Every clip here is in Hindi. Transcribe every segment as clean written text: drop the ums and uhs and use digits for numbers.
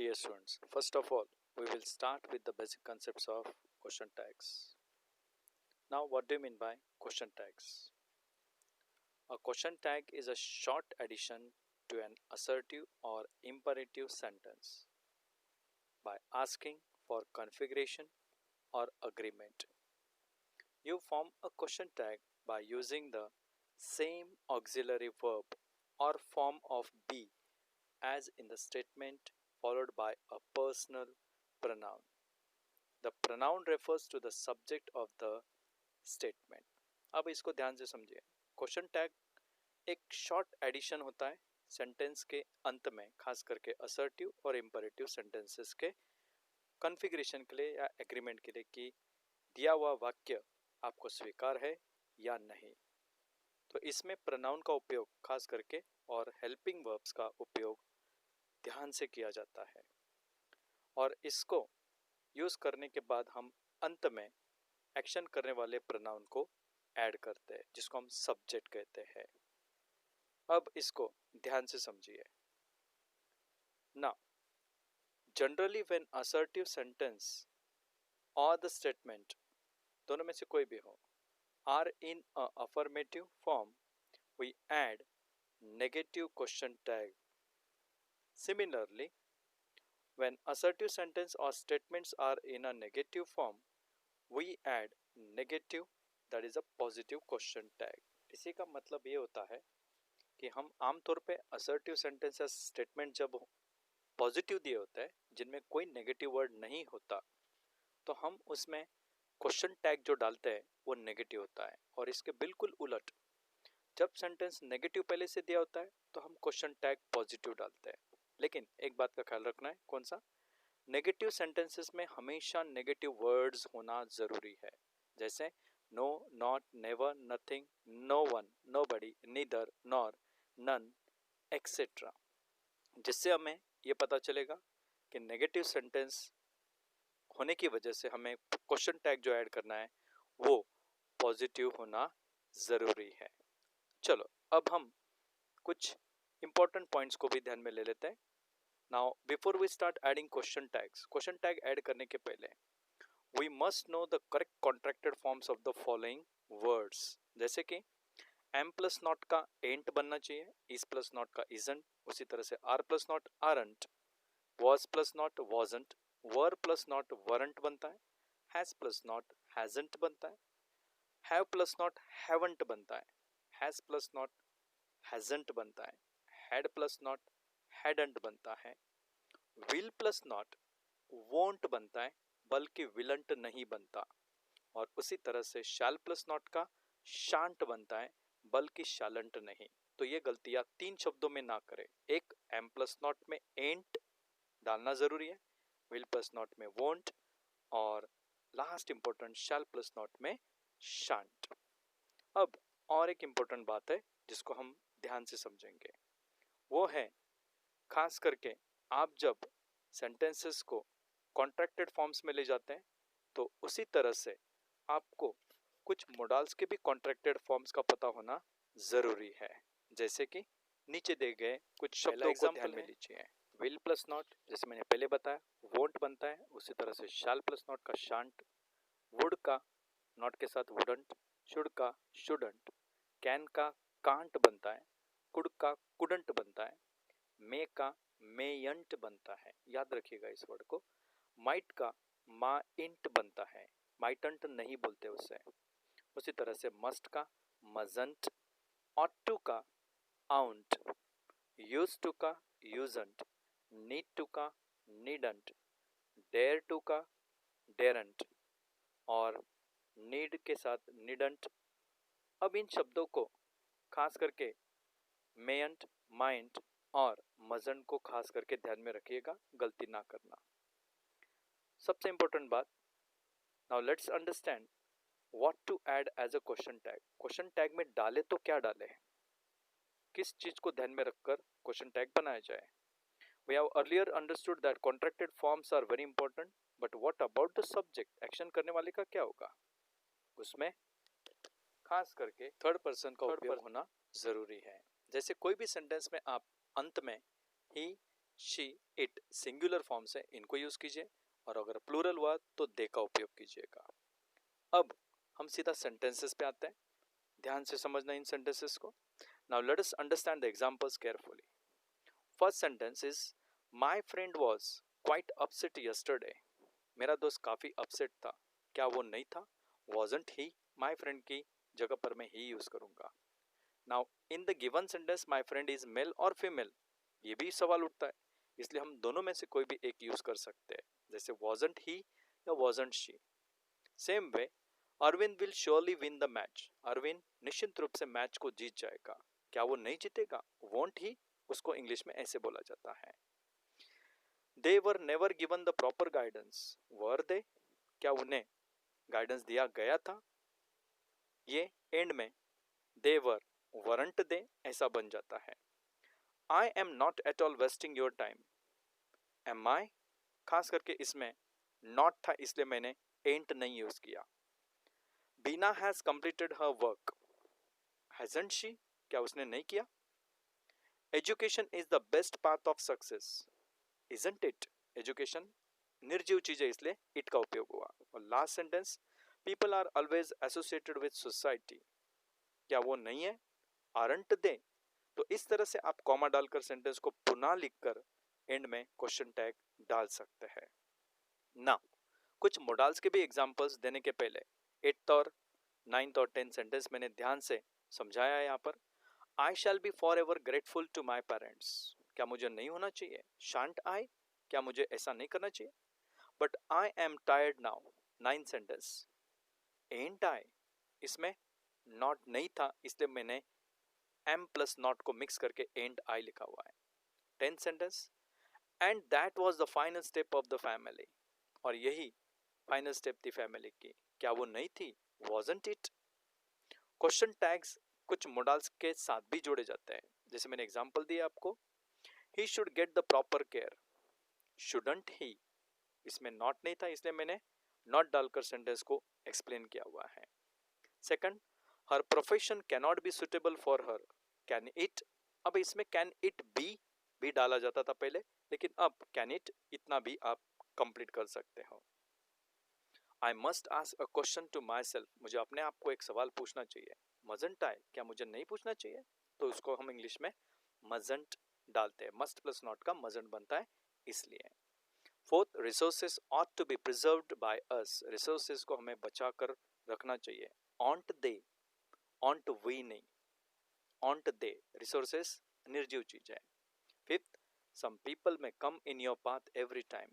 Dear students, first of all, we will start with the basic concepts of question tags. Now, what do you mean by question tags? A question tag is a short addition to an assertive or imperative sentence by asking for configuration or agreement. You form a question tag by using the same auxiliary verb or form of be as in the statement followed by a personal pronoun. The pronoun refers to the subject of the statement. अब इसको ध्यान से समझिए. क्वेश्चन टैग एक शॉर्ट एडिशन होता है सेंटेंस के अंत में, खास करके असर्टिव और इंपरेटिव सेंटेंसेस के कॉन्फ़िगरेशन के लिए या एग्रीमेंट के लिए कि दिया हुआ वाक्य आपको स्वीकार है या नहीं. तो इसमें प्रोनाउन का उपयोग खास करके और हेल्पिंग वर्ब्स का उपयोग ध्यान से किया जाता है और इसको यूज़ करने के बाद हम अंत में एक्शन करने वाले प्रोनाउन को ऐड करते हैं जिसको हम सब्जेक्ट कहते हैं. अब इसको ध्यान से समझिए. Now generally when assertive sentence और द स्टेटमेंट, दोनों में से कोई भी हो, or in a affirmative form, we add negative question tag. Similarly, when assertive sentence or statements are in a negative form, we add negative, that is a positive question tag. इसी का मतलब ये होता है कि हम आमतौर पे assertive sentence या statement जब पॉजिटिव दिए होते हैं जिनमें कोई नेगेटिव वर्ड नहीं होता, तो हम उसमें क्वेश्चन टैग जो डालते हैं वो नेगेटिव होता है. और इसके बिल्कुल उलट, जब सेंटेंस नेगेटिव पहले से दिया होता है तो हम क्वेश्चन टैग पॉजिटिव डालते हैं. लेकिन एक बात का ख्याल रखना है. कौन सा? नेगेटिव सेंटेंसेस में हमेशा नेगेटिव वर्ड्स होना ज़रूरी है. जैसे no, not, never, nothing, no one, nobody, neither, nor, none, etcetera. जिससे हमें ये पता चलेगा कि नेगेटिव सेंटेंस होने की वजह से हमें क्वेश्चन टैग जो ऐड करना है वो पॉजिटिव होना ज़रूरी है. चलो अब हम कुछ इंपॉर्टेंट पॉइंट्स को भी ध्यान में ले लेते हैं. Now before we start adding question tag add करने के पहले we must know the correct contracted forms of the following words. जैसे कि एम प्लस नॉट का एंट बनना चाहिए, इज प्लस नॉट का इजंट, उसी तरह से are plus not aren't, was plus not wasn't, were plus not weren't बनता है, हैज प्लस नॉट हैजंट बनता है, हैव प्लस नॉट हैवंट बनता है, हैज प्लस नॉट हैजंट बनता है, हैड प्लस नॉट हैडंट बनता है, विल प्लस नॉट वोंट बनता है बल्कि विलंट नहीं बनता, और उसी तरह से शैल प्लस नॉट का शांट बनता है बल्कि शालंट नहीं. तो ये गलतियां 3 शब्दों में ना करें. एक, एम प्लस नॉट में एंट डालना जरूरी है, विल प्लस नॉट में वोंट, और last important shell plus not में शांट. अब और एक इंपॉर्टेंट बात है जिसको हम ध्यान से समझेंगे, वो है खास करके आप जब सेंटेंसेस को कॉन्ट्रैक्टेड फॉर्म्स में ले जाते हैं तो उसी तरह से आपको कुछ मोडाल्स के भी कॉन्ट्रैक्टेड फॉर्म्स का पता होना ज़रूरी है. जैसे कि नीचे दिए गए कुछ शब्दों को ध्यान में लीजिए. विल प्लस नॉट, जैसे मैंने पहले बताया, वोंट बनता है, उसी तरह से शैल प्लस नॉट का शांट, वुड का नॉट के साथ वुडंट, शुड का शुडंट, कैन का कांट बनता है, कुड का कुडंट बनता है, मे का मेयंट बनता है, याद रखिएगा इस वर्ड को. माइट का माइंट बनता है, माइटंट नहीं बोलते उसे. उसी तरह से मस्ट का मजंट, ऑट टू का आउंट, यूज टू का यूजंट, नीड टू का नीडंट, डेयर टू का डेरंट, और नीड के साथ नीडंट. अब इन शब्दों को खास करके मेयंट, माइंट और मजंट को खास करके ध्यान में रखिएगा, गलती ना करना. सबसे इंपॉर्टेंट बात, now let's understand what to add as a question tag. Question tag में डाले तो क्या डाले, किस चीज को ध्यान में रखकर क्वेश्चन टैग बनाया जाए. We have earlier understood that contracted forms are very important, but what about the subject, action करने वाले का क्या होगा. उसमें खास करके थर्ड पर्सन का उपयोग होना जरूरी है. जैसे कोई भी सेंटेंस में आप अंत में ही, शी, इट सिंगुलर फॉर्म से इनको यूज कीजिए, और अगर प्लूरल हुआ तो दे का उपयोग कीजिएगा। अब हम सीधा सेंटेंसेस पे आते हैं। ध्यान से समझना इन सेंटेंसेस को। Now let us understand the examples carefully. First sentence is my friend was quite upset yesterday. मेरा दोस्त काफी अपसेट था। क्या वो नहीं था? wasn't he? माय फ्रेंड की जगह पर मैं ही यूज करूंगा। Now in the given sentence my friend is male और फीमेल, ये भी सवाल उठता है, इसलिए हम दोनों में से कोई भी एक यूज कर सकते हैं, जैसे wasn't he या wasn't she। Same way Arvind will surely win the match. Arvind निश्चित रूप से मैच को जीत जाएगा। क्या वो नहीं जीतेगा? won't he? उसको इंग्लिश में ऐसे बोला जाता है। They were never given the proper guidance. Were they? क्या उन्हें गाइडेंस दिया गया था? ये एंड में दे वर वरंट दे ऐसा बन जाता है। I am not at all wasting your time. Am I, खास करके इसमें नॉट था इसलिए मैंने एंट नहीं यूज किया। Beena has completed her work. Hasn't she? क्या उसने नहीं किया? Education is the best path of success. Isn't it? Education निर्जीव चीज है इसलिए इट का उपयोग हुआ। और last sentence, people are always associated with society. क्या वो नहीं है? Aren't they? तो इस तरह से आप कॉमा डालकर सेंटेंस को पुनः लिखकर एंड में क्वेश्चन टैग डाल सकते हैं ना। कुछ मोडाल्स के भी एग्जांपल्स देने के पहले 8th और 9th और 10th सेंटेंस मैंने ध्यान से समझाया है। यहाँ पर I shall be forever grateful to my parents. क्या मुझे नहीं होना चाहिए? Shan't I? क्या मुझे ऐसा नहीं करना चाहिए? But I am tired now. 9th sentence, ain't I? इसमें नॉट नहीं था इसलिए मैंने एम प्लस नॉट को मिक्स करके एंड आई लिखा हुआ है। 10th sentence, and that was the final step of the family. और यही फाइनल स्टेप थी फैमिली की। क्या वो नहीं थी? wasn't it? क्वेश्चन टैग्स कुछ मोडाल्स के साथ भी जोड़े जाते हैं, जैसे मैंने एग्जांपल दिया आपको, he should get the proper care. shouldn't he? इसमें नॉट नहीं था इसलिए मैंने नॉट डालकर सेंटेंस को एक्सप्लेन किया हुआ है। Second, her profession cannot be suitable for her. Can it? अब इसमें कैन इट बी भी डाला जाता था पहले, लेकिन अब कैन इट इतना भी आप कंप्लीट कर सकते हो। I must ask a question to myself. मुझे अपने आप को एक सवाल पूछना चाहिए। मजंट आई? क्या मुझे नहीं पूछना चाहिए? तो उसको हम इंग्लिश में मजंट डालते हैं। मस्ट प्लस नॉट का मजंट बनता है इसलिए। Fourth, resources ought to be preserved by us. Resources को हमें बचा कर रखना चाहिए। ऑन्ट दे? ऑन्ट वी नहीं, ऑन्ट दे। रिसोर्सेस निर्जीव चीज है। Fifth, some people may come in your path every time.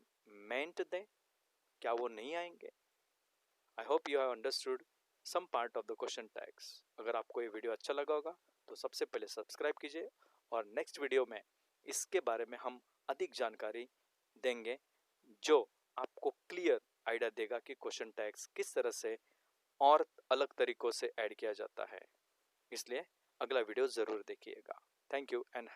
Mayn't they? क्या वो नहीं आएंगे? I hope you have understood some part of the question tags. अगर आपको ये वीडियो अच्छा लगा होगा तो सबसे पहले सब्सक्राइब कीजिए, और नेक्स्ट वीडियो में इसके बारे में हम अधिक जानकारी देंगे जो आपको क्लियर आइडिया देगा कि क्वेश्चन टैग्स किस तरह से और अलग तरीकों से ऐड किया जाता है। इसलिए अगला वीडियो जरूर देखिएगा। Thank you and